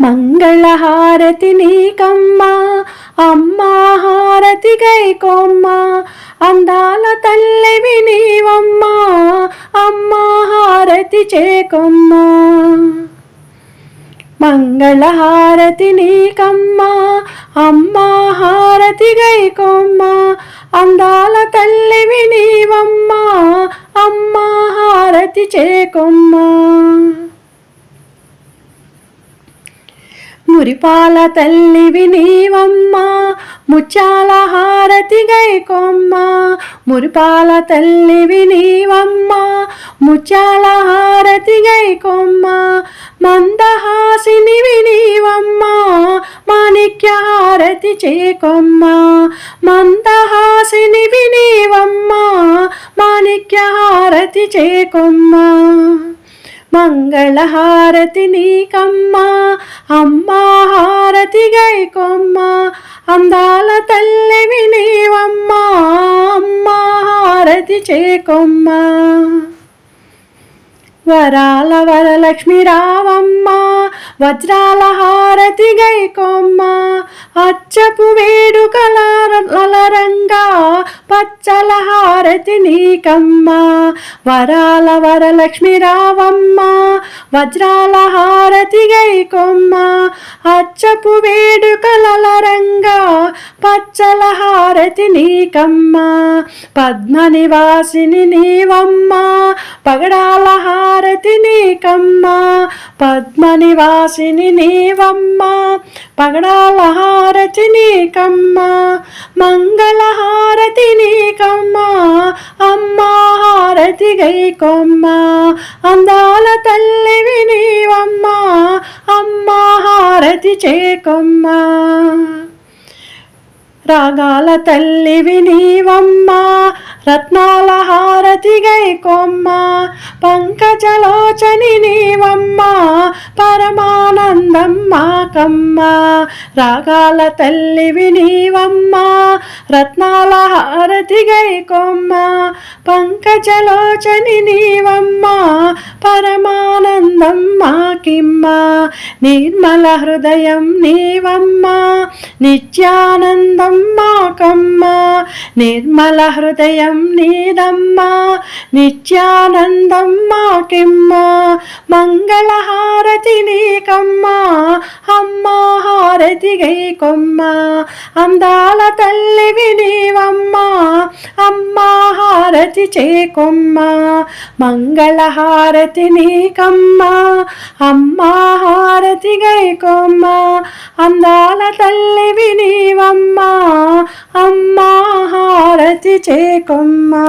మంగళహారతి నీకమ్మా అమ్మా హారతి గైకోమ్మా అందాల తల్లివి నీవమ్మా అమ్మా హారతి చేకొమ్మా మంగళహారతి నీకమ్మా అమ్మా హారతి గైకోమ్మా అందాల తల్లివి నీవమ్మా అమ్మా హారతి చేకొమ్మా మురిపాల తల్లివి నీవమ్మా ముత్యాల హారతి గైకొమ్మా మురిపాల తల్లివి నీవమ్మా ముత్యాల హారతి గైకొమ్మా మందహాసినివి నీవమ్మా మాణిక్య హారతి చేకొమ్మా మందహాసినివి నీవమ్మా మాణిక్య హారతి చేకొమ్మా మంగళహారతి నీకమ్మా అమ్మా హారతి గైకొమ్మా అందాల తల్లివి నీవమ్మా అమ్మా హారతి చేకొమ్మా వరాల వరలక్ష్మి రావమ్మా వజ్రాల హారతి గైకొమ్మా అచ్చపు వేడుకల లలరంగా పచ్చల హారతి నీకమ్మా వరాల వరలక్ష్మి రావమ్మా వజ్రాల హారతి గైకొమ్మా అచ్చపు వేడుకల లలరంగా పచ్చల హారతి నీకమ్మా పద్మ నివాసిని నీవమ్మా పగడాల హారతి నీకమ్మా పద్మ నివాసిని నీవమ్మా పగడాల హారతి నీకమ్మా మంగళహారతి నీకమ్మా అమ్మా హారతి గైకొమ్మా అందాల తల్లివి నీవమ్మా అమ్మా హారతి చేకొమ్మా రాగాల తల్లివి నీవమ్మా రత్నాల హారతి గైకొమ్మా పంకజలోచని నీవమ్మా పరమానందం మాకమ్మా రాగాల తల్లివి నీవమ్మా రత్నాల హారతి గైకొమ్మా పంకజలోచని నీవమ్మా పరమానందం మాకిమ్మా నిర్మల హృదయం నీవమ్మా నిత్యానందం మాకమ్మా నిర్మల హృదయం నీదమ్మా నిత్యానందం మాకిమ్మా మంగళహారతి నీకమ్మా అమ్మా హారతి గైకొమ్మా అందాల తల్లివి నీవమ్మా అమ్మా హారతి చేకొమ్మా మంగళహారతి నీకమ్మా అమ్మా హారతి గైకొమ్మా అందాల తల్లివి నీవమ్మా అమ్మా హారతి చేకొమ్మా